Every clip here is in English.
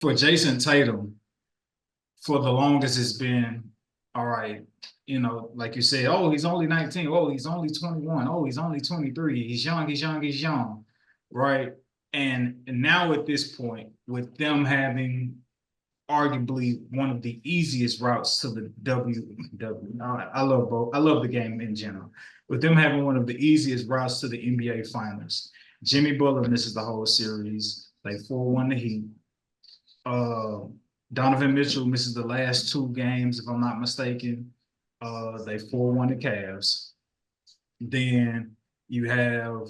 For Jason Tatum, for the longest it's been, all right, like you said, oh, he's only 19. Oh, he's only 21. Oh, he's only 23. He's young, he's young, he's young, right? And now at this point, with them having arguably one of the easiest routes to the I love both. I love the game in general. With them having one of the easiest routes to the NBA Finals, Jimmy Butler misses the whole series. They 4-1 the Heat. Uh, Donovan Mitchell misses the last two games, if I'm not mistaken. They 4-1 the Cavs. Then you have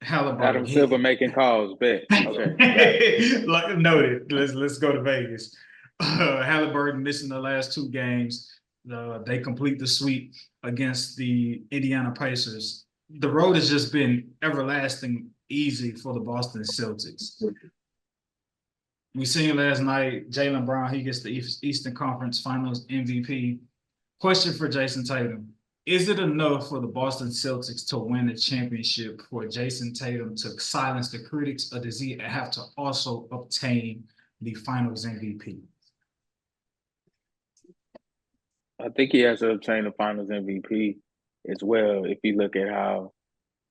Halliburton. Adam Silver making calls. Bet. Okay, got it. Like noted. Let's go to Vegas. Halliburton missing the last two games. They complete the sweep against the Indiana Pacers. The road has just been everlasting easy for the Boston Celtics. We seen last night, Jaylen Brown, he gets the Eastern Conference Finals MVP. Question for Jason Tatum. Is it enough for the Boston Celtics to win the championship for Jason Tatum to silence the critics, or does he have to also obtain the Finals MVP? I think he has to obtain the Finals MVP as well. If you look at how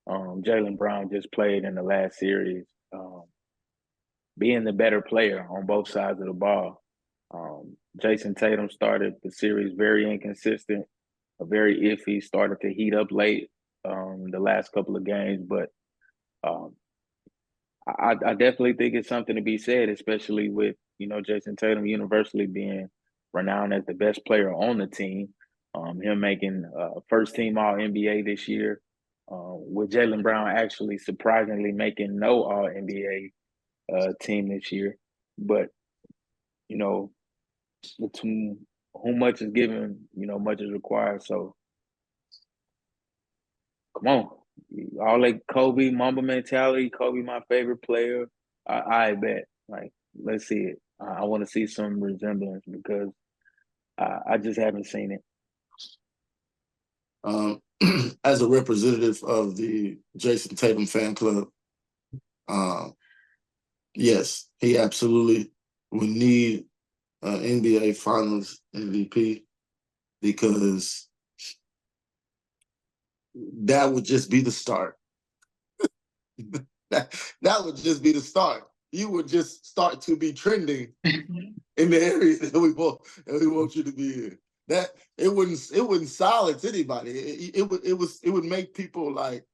Jaylen Brown just played in the last series, being the better player on both sides of the ball. Jason Tatum started the series very inconsistent, very iffy, started to heat up late the last couple of games. But um, I definitely think it's something to be said, especially with, Jason Tatum universally being renowned as the best player on the team. Him making first team All NBA this year, with Jaylen Brown actually surprisingly making no All NBA team this year. But, you know, to whom much is given, much is required. So come on. All like Kobe, Mamba mentality, Kobe my favorite player. I bet. Like, let's see it. I want to see some resemblance because I just haven't seen it. As a representative of the Jason Tatum fan club, um, yes, he absolutely would need NBA Finals MVP because that would just be the start. that would just be the start. You would just start to be trending in the area that we want you to be in. That it wouldn't silence anybody. It would make people like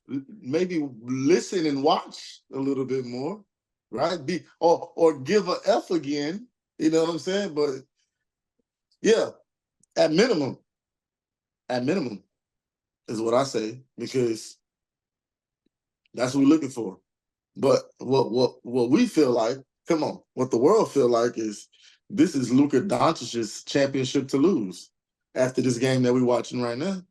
maybe listen and watch a little bit more, right? Or give a F again. You know what I'm saying? But yeah, at minimum is what I say, because that's what we're looking for. But what we feel like, come on, what the world feel like is this is Luka Doncic's championship to lose after this game that we're watching right now.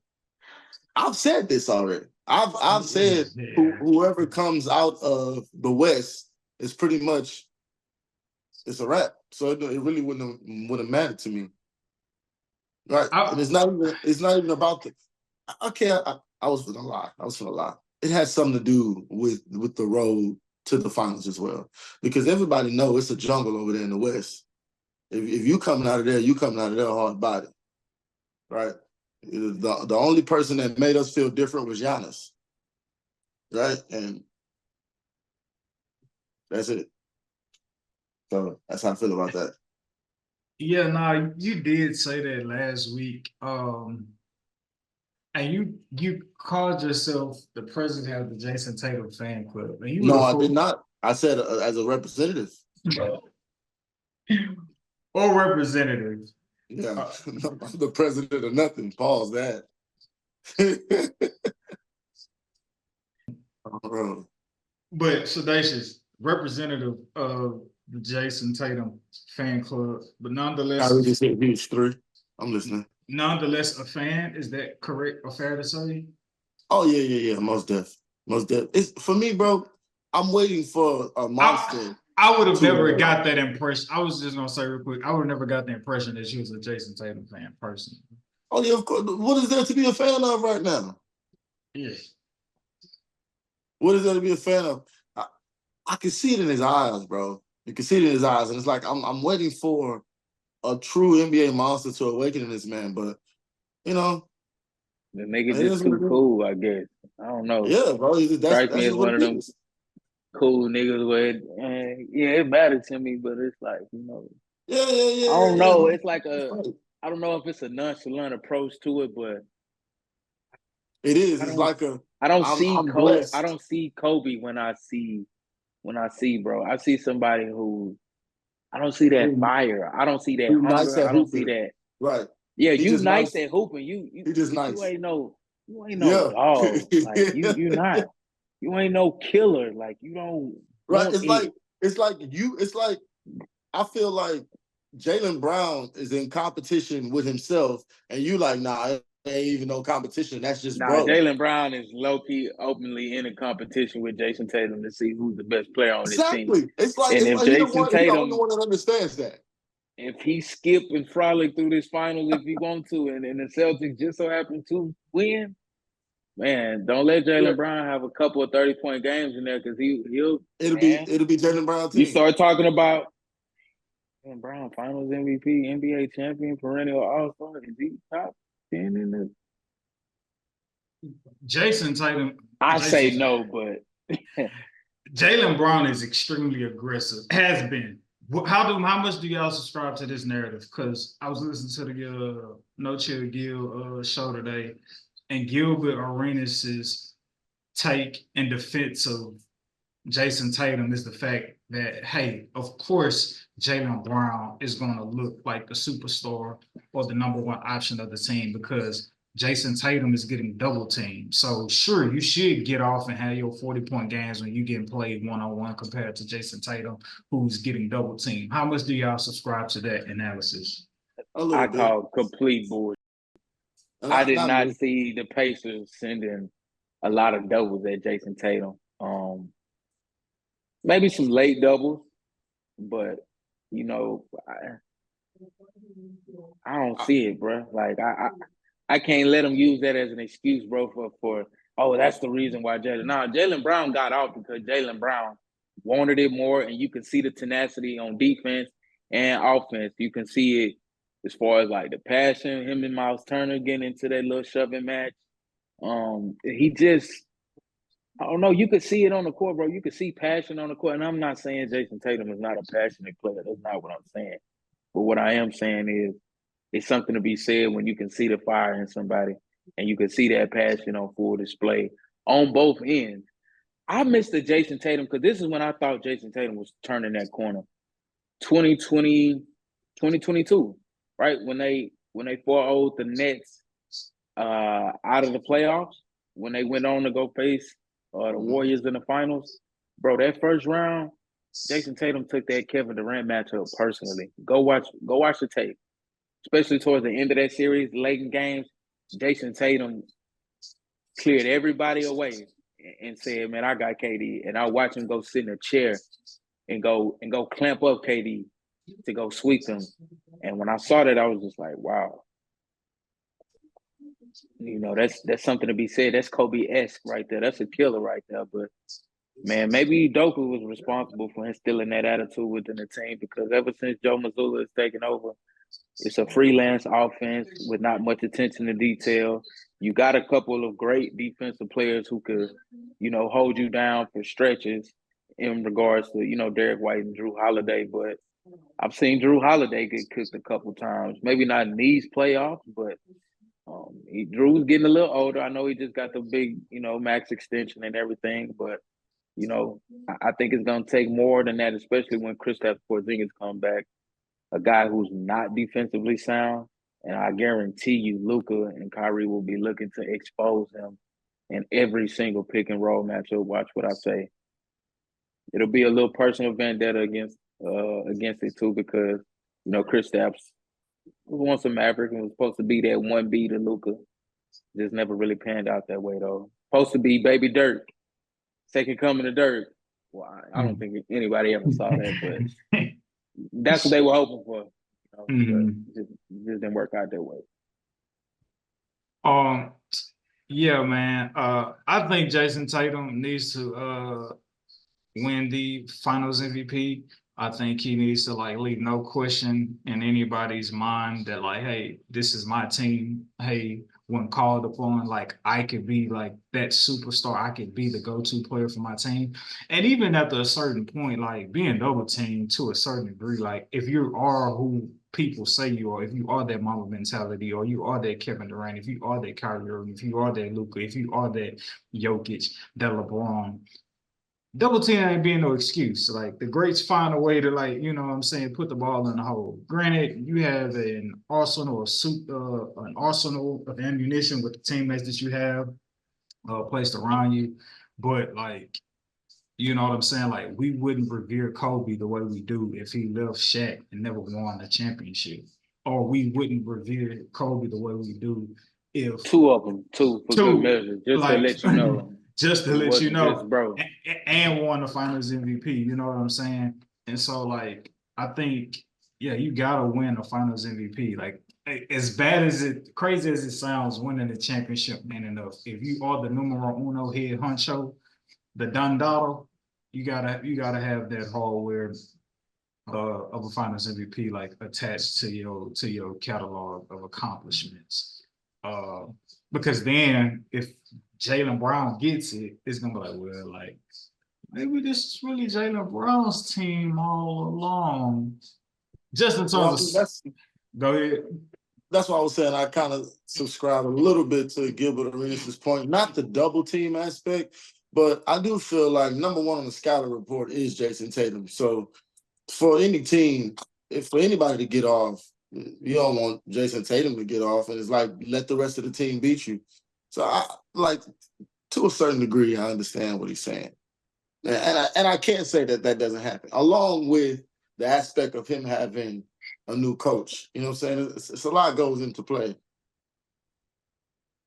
I've said this already. I've said whoever comes out of the West is pretty much, it's a wrap. So it really wouldn't matter to me, right? And it's not even about the. Okay, I was gonna lie. It has something to do with the road to the finals as well, because everybody knows it's a jungle over there in the West. If you coming out of there, you coming out of there hard body, right? The only person that made us feel different was Giannis, right? And that's it. So that's how I feel about that. Yeah, nah, you did say that last week. And you called yourself the president of the Jason Tatum fan club. And you No, I did not. I said as a representative. Or representative. Yeah, I'm the president of nothing. Pause that. But Sedacious, representative of the Jason Tatum fan club, but nonetheless, I already said huge three. I'm listening. Nonetheless, a fan. Is that correct or fair to say? Oh yeah. Most def. It's for me, bro. I'm waiting for a monster. I would have never got that impression. I was just gonna say real quick, I would have never got the impression that she was a Jason Tatum fan personally. Oh yeah, of course. What is there to be a fan of right now? Yeah. What is there to be a fan of? I can see it in his eyes, bro. You can see it in his eyes, and it's like I'm waiting for a true NBA monster to awaken in this man. But you know, the nigga just too cool, I guess. I don't know. Yeah, bro. Strikes me That's as just what one of it them is. cool niggas where, yeah, it mattered to me, but it's like, you know, Yeah. I don't know. Man. It's like I don't know if it's a nonchalant approach to it, but it is. I It's don't, like see I'm Kobe. I blessed. don't see Kobe when I see bro. I see somebody who I don't see that fire. I don't see that Who nice hunger. at I don't see hooping. that. Right. Yeah, He you just nice nice. at hooping. He just But you nice. ain't no Yeah. dog. Like you not. You ain't no killer. Like you don't Right. want it. It's like I feel like Jaylen Brown is in competition with himself, and you like, nah, it ain't even no competition. That's just Nah, bro. Jaylen Brown is low key openly in a competition with Jason Tatum to see who's the best player on this team. Exactly. It's like And if he Jason the only Tatum, one that understands that. if he skip and frolic through this finals if he want to, and the Celtics just so happen to win, man, don't let Jaylen Brown have a couple of 30-point games in there because he'll It'll man. be Jaylen Brown You team. start talking about Jaylen Brown, Finals MVP, NBA champion, perennial All-Star, is he top 10 in the? Jason Tatum. I say no, but Jaylen Brown is extremely aggressive. Has been. How much do y'all subscribe to this narrative? Because I was listening to the No Chill Gil show today, and Gilbert Arenas' take in defense of Jason Tatum is the fact that, hey, of course, Jaylen Brown is going to look like the superstar or the number one option of the team because Jason Tatum is getting double teamed. So sure, you should get off and have your 40-point games when you getting played one-on-one compared to Jason Tatum, who's getting double teamed. How much do y'all subscribe to that analysis? I call complete bullshit. I did not see the Pacers sending a lot of doubles at Jason Tatum. Maybe some late doubles, but you know, I don't see it, bro. Like I can't let them use that as an excuse, bro, for oh, that's the reason why Jaylen. Nah, Jaylen Brown got off because Jaylen Brown wanted it more, and you can see the tenacity on defense and offense. You can see it as far as like the passion, him and Miles Turner getting into that little shoving match. He just I don't know. You could see it on the court, bro. You could see passion on the court. And I'm not saying Jason Tatum is not a passionate player. That's not what I'm saying. But what I am saying is it's something to be said when you can see the fire in somebody and you can see that passion on full display on both ends. I missed the Jason Tatum because this is when I thought Jason Tatum was turning that corner. 2020, 2022, right? When they 4-0'd the Nets out of the playoffs, when they went on to go face the Warriors in the finals. Bro, that first round, Jason Tatum took that Kevin Durant matchup personally. Go watch the tape. Especially towards the end of that series, late in games, Jason Tatum cleared everybody away and said, "Man, I got KD," and I watch him go sit in a chair and go clamp up KD to go sweep them. And when I saw that, I was just like, "Wow." You know, that's something to be said. That's Kobe-esque right there. That's a killer right there. But man, maybe Udoka was responsible for instilling that attitude within the team because ever since Joe Mazzulla has taken over, it's a freelance offense with not much attention to detail. You got a couple of great defensive players who could, you know, hold you down for stretches in regards to, you know, Derek White and Drew Holiday. But I've seen Drew Holiday get cooked a couple times. Maybe not in these playoffs, but Drew's getting a little older. I know he just got the big, you know, max extension and everything, but you know, I think it's going to take more than that, especially when Kristaps Porzingis come back, a guy who's not defensively sound. And I guarantee you, Luka and Kyrie will be looking to expose him in every single pick and roll matchup. Watch what I say. It'll be a little personal vendetta against it too, because you know Kristaps was once a Maverick and was supposed to be that 1B to Luka. Just never really panned out that way though. Supposed to be Baby Dirk, second coming to Dirk. Well, I don't think anybody ever saw that, but that's what they were hoping for. You know, but just didn't work out that way. Yeah, man. I think Jason Tatum needs to win the Finals MVP. I think he needs to like leave no question in anybody's mind that like, hey, this is my team. Hey, when called upon, like I could be like that superstar. I could be the go-to player for my team. And even after a certain point, like being double teamed to a certain degree, like if you are who people say you are, if you are that Mamba mentality, or you are that Kevin Durant, if you are that Kyrie Irving, if you are that Luka, if you are that Jokic, that LeBron, double team ain't being no excuse. Like the greats find a way to like, you know what I'm saying, put the ball in the hole. Granted, you have an arsenal an arsenal of ammunition with the teammates that you have placed around you. But like, you know what I'm saying? Like we wouldn't revere Kobe the way we do if he left Shaq and never won a championship. Or we wouldn't revere Kobe the way we do if Two of them, two for good two, measure, just to like let you know just to it let you wasn't just know, bro. and won the Finals MVP. You know what I'm saying? And so, like, I think, yeah, you gotta win the Finals MVP. Like, as bad as it, crazy as it sounds, winning the championship ain't enough. If you are the numero uno head honcho, the Dundado, you gotta have that hardware of a Finals MVP like attached to your catalog of accomplishments. Uh, because then if Jaylen Brown gets it, it's gonna be like, well, like maybe this is really Jaylen Brown's team all along. Just in Well, I terms mean, of, go ahead. that's why I was saying I kind of subscribe a little bit to Gilbert Arenas' point, not the double team aspect, but I do feel like number one on the scouting report is Jason Tatum. So for any team, if for anybody to get off, you don't want Jason Tatum to get off, and it's like let the rest of the team beat you. So I like to a certain degree, I understand what he's saying, and I can't say that that doesn't happen. Along with the aspect of him having a new coach, you know what I'm saying? It's a lot goes into play.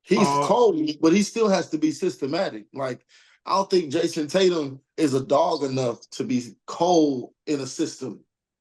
He's Uh, cold, but he still has to be systematic. Like I don't think Jason Tatum is a dog enough to be cold in a system.